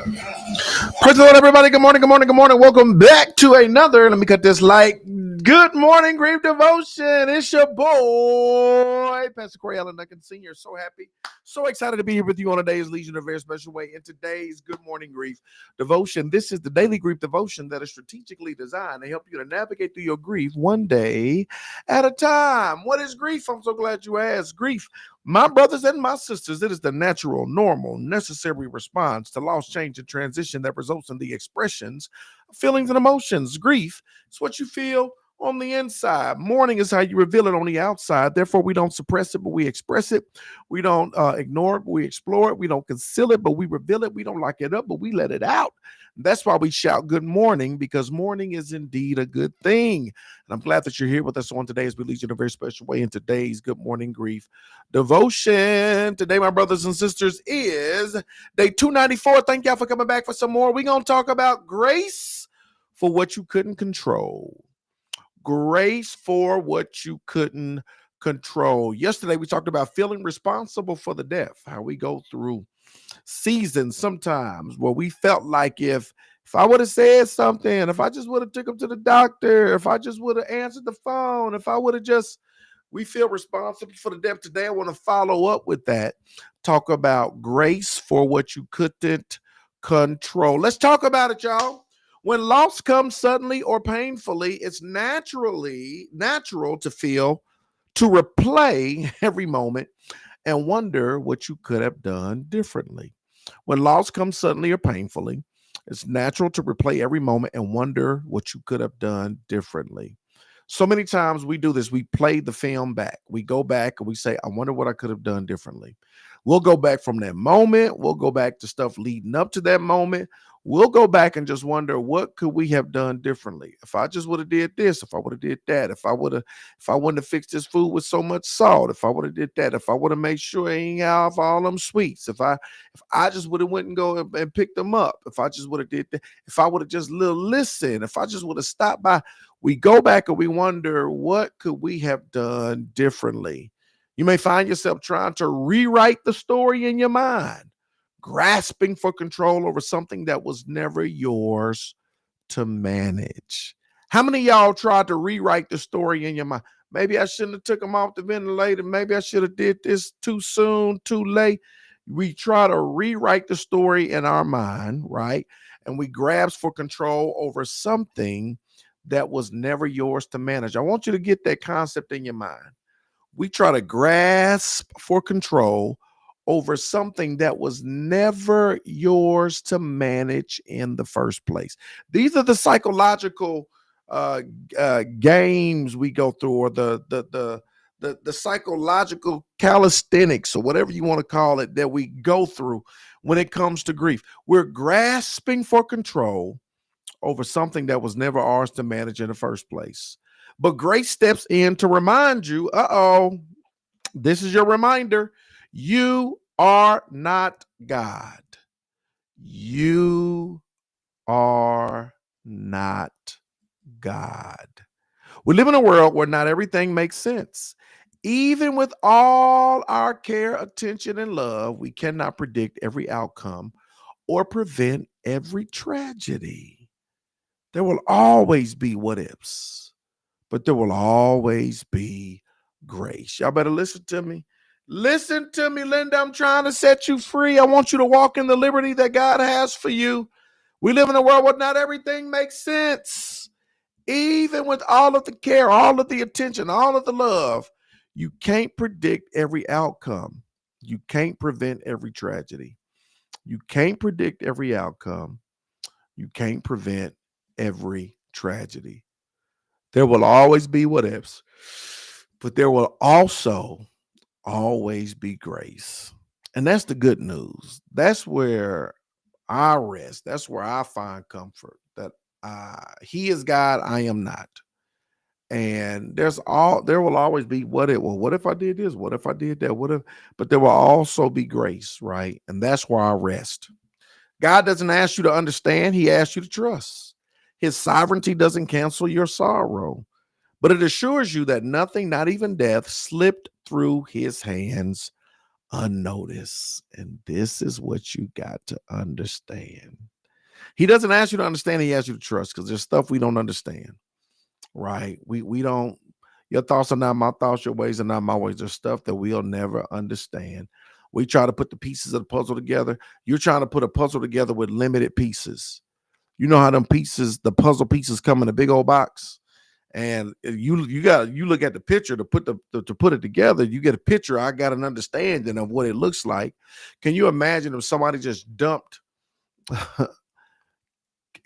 Praise the Lord, everybody. Good morning, good morning, good morning. Welcome back to another, let me cut this light. Good morning, Grief Devotion. It's your boy, Pastor Corey Allen Duncan Sr. So happy, so excited to be here with you on today's Legion, a very special way. In today's Good Morning Grief Devotion, this is the daily grief devotion that is strategically designed to help you to navigate through your grief one day at a time. What is grief? I'm so glad you asked. Grief, my brothers and my sisters, it is the natural, normal, necessary response to loss, change, and transition that results in the expressions of feelings and emotions. Grief is what you feel on the inside. Mourning is how you reveal it on the outside. Therefore, we don't suppress it, but we express it. We don't ignore it, but we explore it. We don't conceal it, but we reveal it. We don't lock it up, but we let it out. That's why we shout good morning, because morning is indeed a good thing. And I'm glad that you're here with us on today as we lead you in a very special way in today's Good Morning Grief Devotion. Today, my brothers and sisters, is day 294. Thank y'all for coming back for some more. We're going to talk about grace for what you couldn't control. Grace for what you couldn't control. Yesterday, we talked about feeling responsible for the death, how we go through seasons sometimes where we felt like if I would have said something, if I just would have took him to the doctor, if I just would have answered the phone, if I would have just, we feel responsible for the death. Today, I want to follow up with that. Talk about grace for what you couldn't control. Let's talk about it, y'all. When loss comes suddenly or painfully, it's natural to replay every moment and wonder what you could have done differently. When loss comes suddenly or painfully, it's natural to replay every moment and wonder what you could have done differently. So many times we do this. We play the film back. We go back and we say, I wonder what I could have done differently. We'll go back from that moment. We'll go back to stuff leading up to that moment. We'll go back and just wonder, what could we have done differently? If I just would have did this, if I would have did that, if I wouldn't have fixed this food with so much salt, if I would have did that, if I would have made sure I ain't have all them sweets, if I just would have went and go and picked them up, if I just would have did that, if I would have just listened, if I just would have stopped by. We go back and we wonder, what could we have done differently? You may find yourself trying to rewrite the story in your mind, grasping for control over something that was never yours to manage. How many of y'all tried to rewrite the story in your mind? Maybe I shouldn't have took them off the ventilator. Maybe I should have did this too soon, too late. We try to rewrite the story in our mind, right? And we grasp for control over something that was never yours to manage. I want you to get that concept in your mind. We try to grasp for control over something that was never yours to manage in the first place. These are the psychological games we go through, or the psychological calisthenics, or whatever you want to call it, that we go through when it comes to grief. We're grasping for control over something that was never ours to manage in the first place. But grace steps in to remind you, this is your reminder. You are not God. You are not God. We live in a world where not everything makes sense. Even with all our care, attention, and love, we cannot predict every outcome or prevent every tragedy. There will always be what ifs, but there will always be grace. Y'all better listen to me. Listen to me, Linda. I'm trying to set you free. I want you to walk in the liberty that God has for you. We live in a world where not everything makes sense. Even with all of the care, all of the attention, all of the love, you can't predict every outcome. You can't prevent every tragedy. You can't predict every outcome. You can't prevent every tragedy. There will always be what ifs, but there will also always be grace. And that's the good news. That's where I rest. That's where I find comfort, that he is God, I am not. And there will always be what if I did this? What if I did that? But there will also be grace, right? And that's where I rest. God doesn't ask you to understand, he asks you to trust. His sovereignty doesn't cancel your sorrow, but it assures you that nothing, not even death, slipped through his hands unnoticed. And this is what you got to understand. He doesn't ask you to understand, he asks you to trust, because there's stuff we don't understand, right? We don't, your thoughts are not my thoughts, your ways are not my ways. There's stuff that we'll never understand. We try to put the pieces of the puzzle together. You're trying to put a puzzle together with limited pieces. You know how them pieces, the puzzle pieces come in a big old box, and you look at the picture to put to put it together. You get a picture. I got an understanding of what it looks like. Can you imagine if somebody just dumped?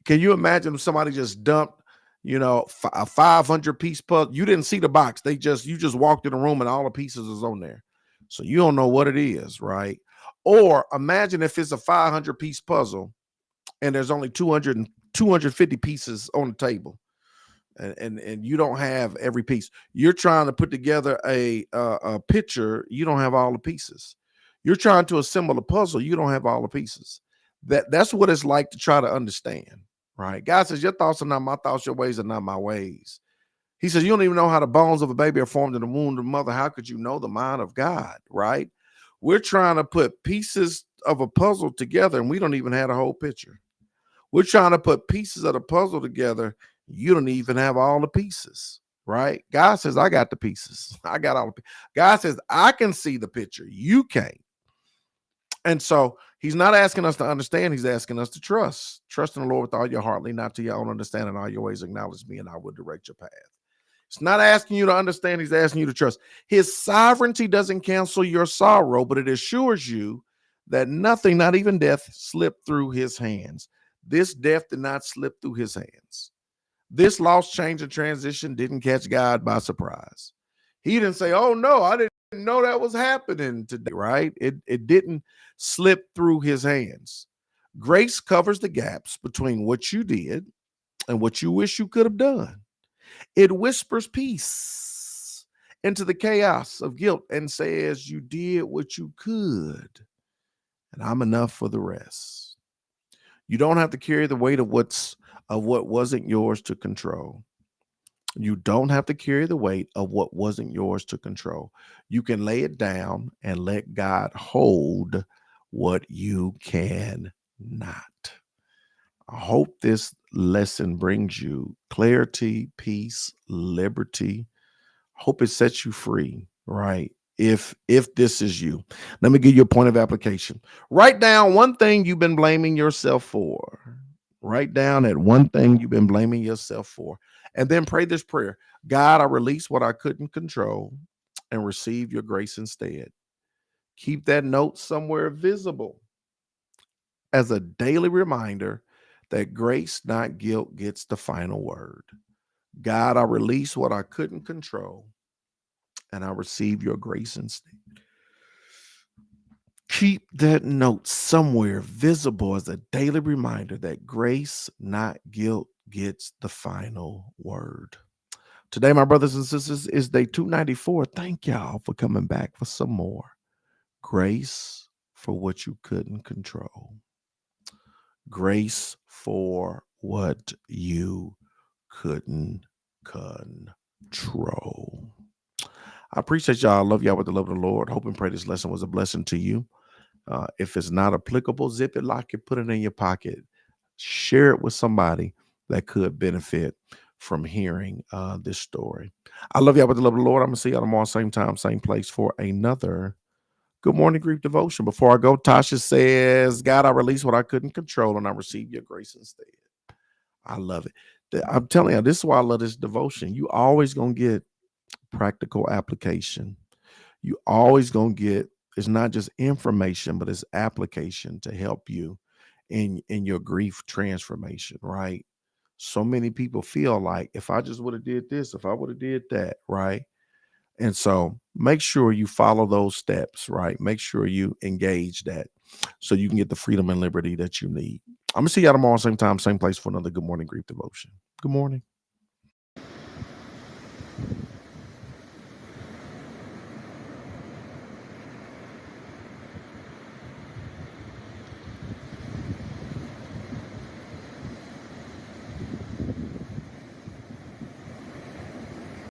Can you imagine if somebody just dumped, a 500 piece puzzle? You didn't see the box. You just walked in the room and all the pieces is on there. So you don't know what it is, right? Or imagine if it's a 500 piece puzzle and there's only 250 pieces on the table. And you don't have every piece. You're trying to put together a picture. You don't have all the pieces. You're trying to assemble a puzzle. You don't have all the pieces. That's what it's like to try to understand, right? God says, your thoughts are not my thoughts. Your ways are not my ways. He says, you don't even know how the bones of a baby are formed in the womb of the mother. How could you know the mind of God, right? We're trying to put pieces of a puzzle together, and we don't even have the whole picture. We're trying to put pieces of the puzzle together. You don't even have all the pieces, right? God says, I got the pieces. I got all the pieces. God says, I can see the picture. You can't. And so he's not asking us to understand. He's asking us to trust. Trust in the Lord with all your heart. Lean not to your own understanding. All your ways acknowledge me, and I will direct your path. It's not asking you to understand. He's asking you to trust. His sovereignty doesn't cancel your sorrow, but it assures you that nothing, not even death, slipped through his hands. This death did not slip through his hands. This loss, change, and transition didn't catch God by surprise. He didn't say, oh, no, I didn't know that was happening today, right? It didn't slip through his hands. Grace covers the gaps between what you did and what you wish you could have done. It whispers peace into the chaos of guilt and says, you did what you could, and I'm enough for the rest. You don't have to carry the weight of what wasn't yours to control. You don't have to carry the weight of what wasn't yours to control. You can lay it down and let God hold what you can not. I hope this lesson brings you clarity, peace, liberty. Hope it sets you free, right? If this is you. Let me give you a point of application. Write down one thing you've been blaming yourself for. Write down that one thing you've been blaming yourself for. And then pray this prayer. God, I release what I couldn't control and receive your grace instead. Keep that note somewhere visible as a daily reminder that grace, not guilt, gets the final word. God, I release what I couldn't control and I receive your grace instead. Keep that note somewhere visible as a daily reminder that grace, not guilt, gets the final word. Today, my brothers and sisters, is day 294. Thank y'all for coming back for some more. Grace for what you couldn't control. Grace for what you couldn't control. I appreciate y'all. I love y'all with the love of the Lord. Hope and pray this lesson was a blessing to you. If it's not applicable, zip it, lock it, put it in your pocket. Share it with somebody that could benefit from hearing this story. I love y'all with the love of the Lord. I'm going to see y'all tomorrow, same time, same place for another Good Morning Grief Devotion. Before I go, Tasha says, God, I release what I couldn't control and I receive your grace instead. I love it. I'm telling you, this is why I love this devotion. You always going to get practical application. You always going to get, it's not just information, but it's application to help you in your grief transformation, right? So many people feel like if I just would have did this, if I would have did that, right? And so make sure you follow those steps, right? Make sure you engage that so you can get the freedom and liberty that you need. I'm going to see y'all tomorrow, same time, same place for another Good Morning Grief Devotion. Good morning.